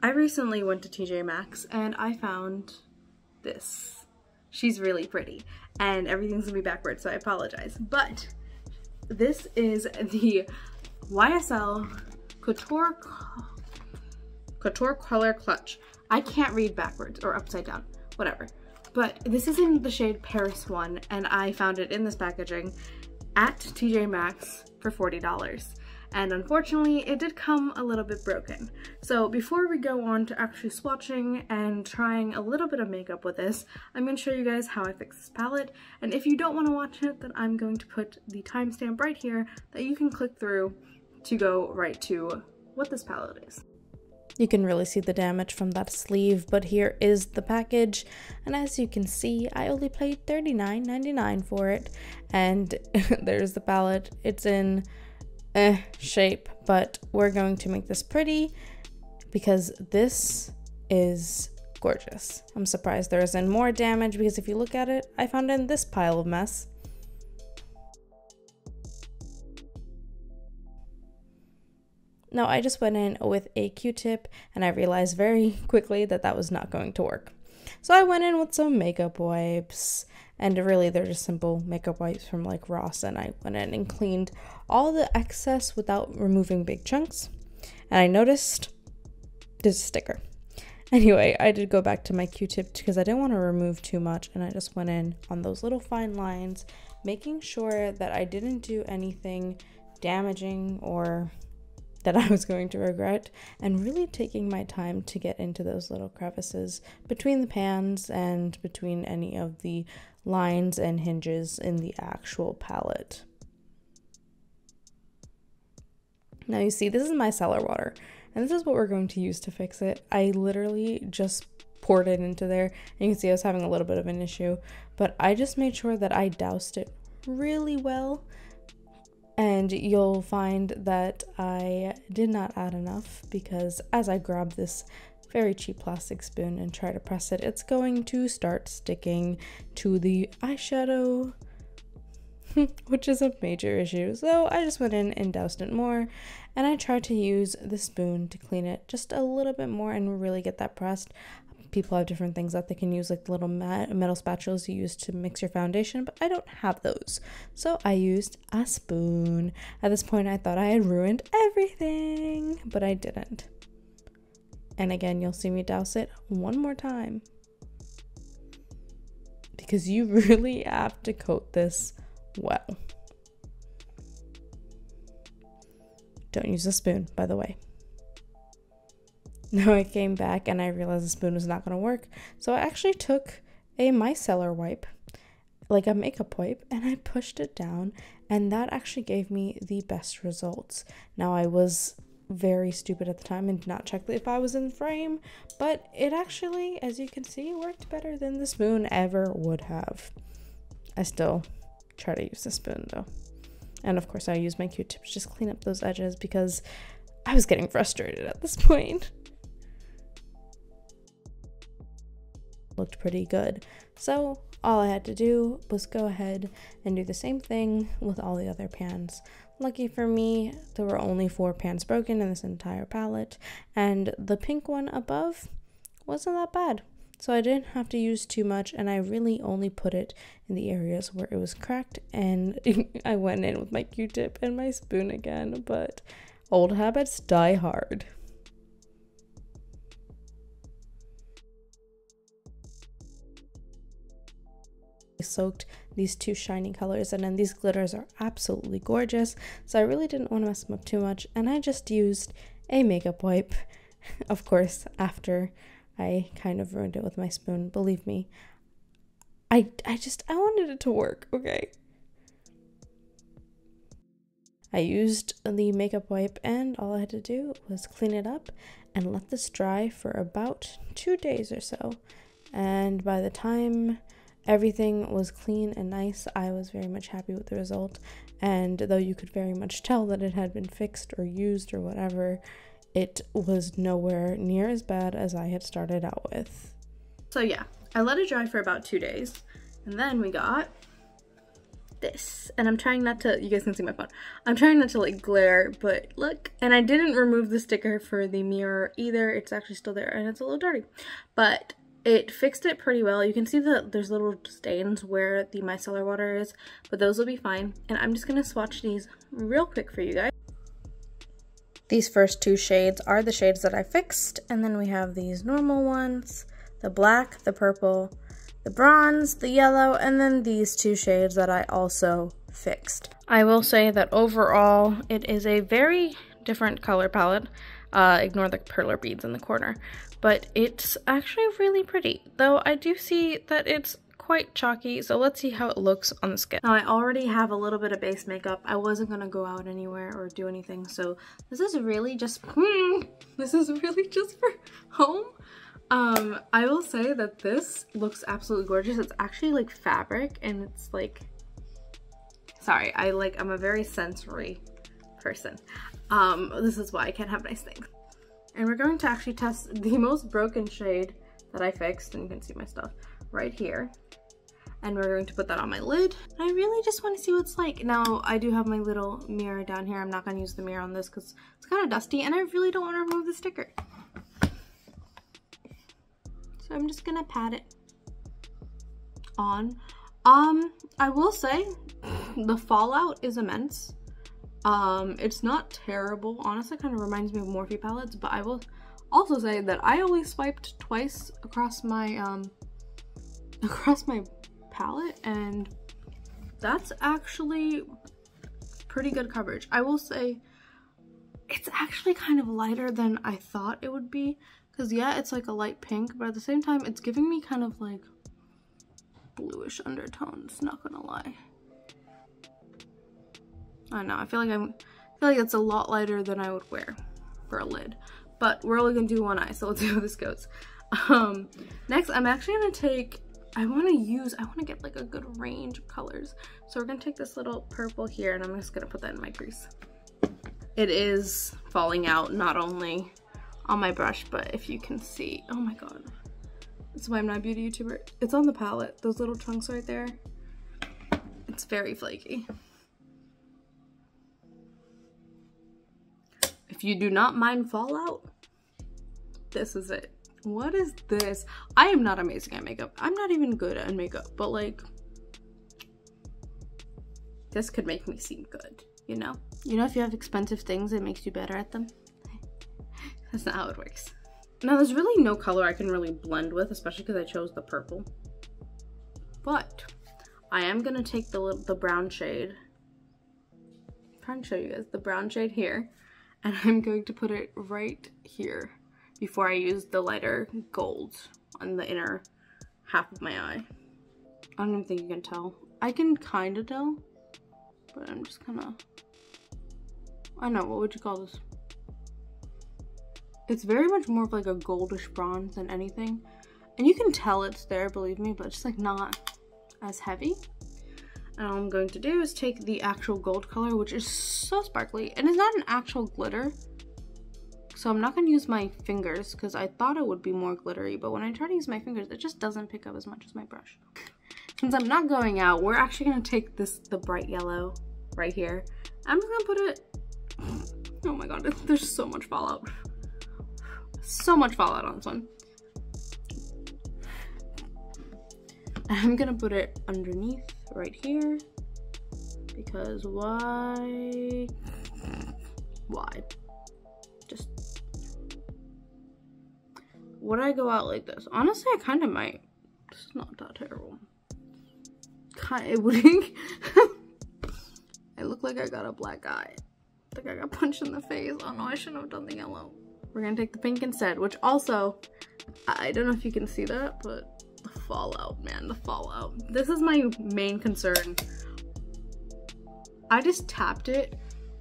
I recently went to TJMaxx and I found this. She's really pretty and everything's gonna be backwards, so I apologize. But this is the YSL Couture Color Clutch. I can't read backwards or upside down, whatever. But this is in the shade Paris 1 and I found it in this packaging at TJMaxx for $40. And unfortunately, it did come a little bit broken. So before we go on to actually swatching and trying a little bit of makeup with this, I'm going to show you guys how I fix this palette. And if you don't want to watch it, then I'm going to put the timestamp right here that you can click through to go right to what this palette is. You can really see the damage from that sleeve, but here is the package, and as you can see, I only paid $39.99 for it, and there's the palette. It's in shape, but we're going to make this pretty because this is gorgeous. I'm surprised there isn't more damage because if you look at it, I found it in this pile of mess. Now, I just went in with a Q-tip and I realized very quickly that that was not going to work. So I went in with some makeup wipes, and really they're just simple makeup wipes from like Ross, and I went in and cleaned all the excess without removing big chunks. And I noticed there's a sticker. Anyway, I did go back to my Q-tip because I didn't want to remove too much, and I just went in on those little fine lines, making sure that I didn't do anything damaging or that I was going to regret, and really taking my time to get into those little crevices between the pans and between any of the lines and hinges in the actual palette. Now you see, this is my cellar water, and this is what we're going to use to fix it. I literally just poured it into there, and you can see I was having a little bit of an issue, but I just made sure that I doused it really well. And you'll find that I did not add enough because as I grab this very cheap plastic spoon and try to press it, it's going to start sticking to the eyeshadow, which is a major issue. So I just went in and doused it more, and I tried to use the spoon to clean it just a little bit more and really get that pressed. People have different things that they can use, like little metal spatulas you use to mix your foundation, but I don't have those. So I used a spoon. At this point, I thought I had ruined everything, but I didn't. And again, you'll see me douse it one more time because you really have to coat this well. Don't use a spoon, by the way. Now I came back and I realized the spoon was not going to work. So I actually took a micellar wipe, like a makeup wipe, and I pushed it down, and that actually gave me the best results. Now I was very stupid at the time and did not check if I was in frame, but it actually, as you can see, worked better than the spoon ever would have. I still try to use the spoon though. And of course I use my Q-tips to just clean up those edges because I was getting frustrated at this point. Looked pretty good. So all I had to do was go ahead and do the same thing with all the other pans. Lucky for me, there were only 4 pans broken in this entire palette, and the pink one above wasn't that bad. So I didn't have to use too much, and I really only put it in the areas where it was cracked, and I went in with my Q-tip and my spoon again, but old habits die hard. Soaked these 2 shiny colors, and then these glitters are absolutely gorgeous, so I really didn't want to mess them up too much, and I just used a makeup wipe, of course, after I kind of ruined it with my spoon. Believe me, I wanted it to work, okay? I used the makeup wipe, and all I had to do was clean it up and let this dry for about 2 days or so, and by the time everything was clean and nice, I was very much happy with the result. And though you could very much tell that it had been fixed or used or whatever, it was nowhere near as bad as I had started out with. So yeah, I let it dry for about 2 days, and then we got this. And I'm trying not to, you guys can see my phone. I'm trying not to like glare, but look. And I didn't remove the sticker for the mirror either. It's actually still there and it's a little dirty. But it fixed it pretty well. You can see that there's little stains where the micellar water is, but those will be fine. And I'm just gonna swatch these real quick for you guys. These first two shades are the shades that I fixed, and then we have these normal ones, the black, the purple, the bronze, the yellow, and then these two shades that I also fixed. I will say that overall, it is a very different color palette. Ignore the perler beads in the corner, but it's actually really pretty, though I do see that it's quite chalky, so let's see how it looks on the skin. Now I already have a little bit of base makeup. I wasn't gonna go out anywhere or do anything, so this is really just for home. I will say that this looks absolutely gorgeous. It's actually like fabric, and it's like, sorry, I'm a very sensory person. This is why I can't have nice things. And we're going to actually test the most broken shade that I fixed, and you can see my stuff right here. And we're going to put that on my lid. I really just want to see what it's like. Now, I do have my little mirror down here. I'm not going to use the mirror on this because it's kind of dusty, and I really don't want to remove the sticker. So I'm just going to pat it on. I will say the fallout is immense. It's not terrible. Honestly, it kind of reminds me of Morphe palettes, but I will also say that I only swiped twice across my palette, and that's actually pretty good coverage. I will say it's actually kind of lighter than I thought it would be, because yeah, it's like a light pink, but at the same time it's giving me kind of like bluish undertones, not gonna lie. I don't know, I feel like it's a lot lighter than I would wear for a lid, but we're only gonna do one eye, so let's see how this goes. Next, I'm actually gonna take, I want to get like a good range of colors. So we're going to take this little purple here, and I'm just going to put that in my crease. It is falling out not only on my brush, but if you can see, oh my god. That's why I'm not a beauty YouTuber. It's on the palette, those little chunks right there. It's very flaky. If you do not mind fallout, this is it. What is this? I am not amazing at makeup. I'm not even good at makeup, but like, this could make me seem good, you know? You know, if you have expensive things, it makes you better at them. That's not how it works. Now, there's really no color I can really blend with, especially because I chose the purple. But I am gonna take the brown shade. I'm trying to show you guys the brown shade here, and I'm going to put it right here before I use the lighter gold on the inner half of my eye. I don't even think you can tell. I can kind of tell, but I'm just kind of, I don't know, what would you call this? It's very much more of like a goldish bronze than anything. And you can tell it's there, believe me, but it's like not as heavy. And all I'm going to do is take the actual gold color, which is so sparkly, and it's not an actual glitter. So I'm not going to use my fingers because I thought it would be more glittery, but when I try to use my fingers, it just doesn't pick up as much as my brush. Since I'm not going out, we're actually going to take the bright yellow right here. I'm just going to put it, oh my god, there's so much fallout. So much fallout on this one. I'm going to put it underneath right here because why? Just, would I go out like this? Honestly, I kind of might. This is not that terrible. It would. I look like I got a black eye. I think I got punched in the face. Oh no, I shouldn't have done the yellow. We're gonna take the pink instead, which also, I don't know if you can see that, but the fallout, man, the fallout. This is my main concern. I just tapped it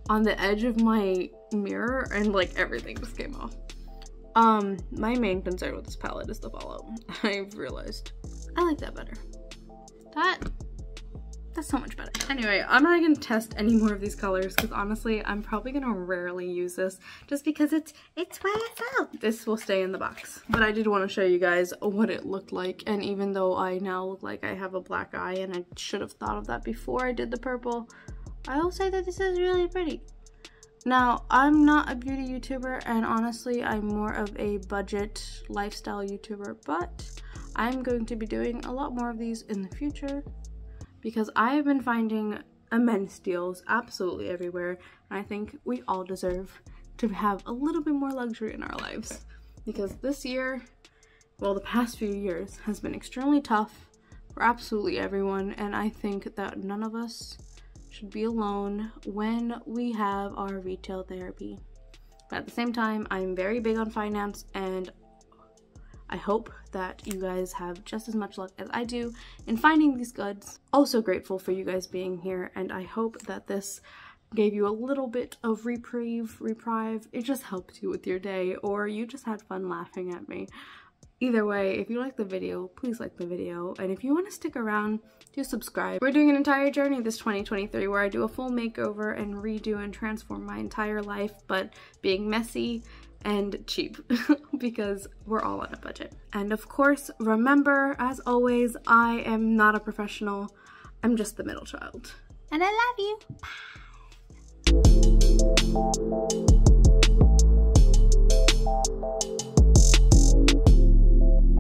on the edge of my mirror and like everything just came off. My main concern with this palette is the fallout. I've realized I like that better. That's so much better. Anyway, I'm not gonna test any more of these colors because honestly, I'm probably gonna rarely use this just because it's YSL. This will stay in the box. But I did want to show you guys what it looked like, and even though I now look like I have a black eye and I should have thought of that before I did the purple, I will say that this is really pretty. Now, I'm not a beauty YouTuber, and honestly, I'm more of a budget lifestyle YouTuber, but I'm going to be doing a lot more of these in the future because I have been finding immense deals absolutely everywhere, and I think we all deserve to have a little bit more luxury in our lives because this year, well, the past few years has been extremely tough for absolutely everyone, and I think that none of us should be alone when we have our retail therapy. But at the same time, I'm very big on finance, and I hope that you guys have just as much luck as I do in finding these goods. Also grateful for you guys being here, and I hope that this gave you a little bit of reprieve. It just helped you with your day, or you just had fun laughing at me. Either way, if you like the video, please like the video, and if you want to stick around, do subscribe. We're doing an entire journey this 2023 where I do a full makeover and redo and transform my entire life, but being messy and cheap because we're all on a budget. And of course, remember, as always, I am not a professional. I'm just the middle child. And I love you. Bye.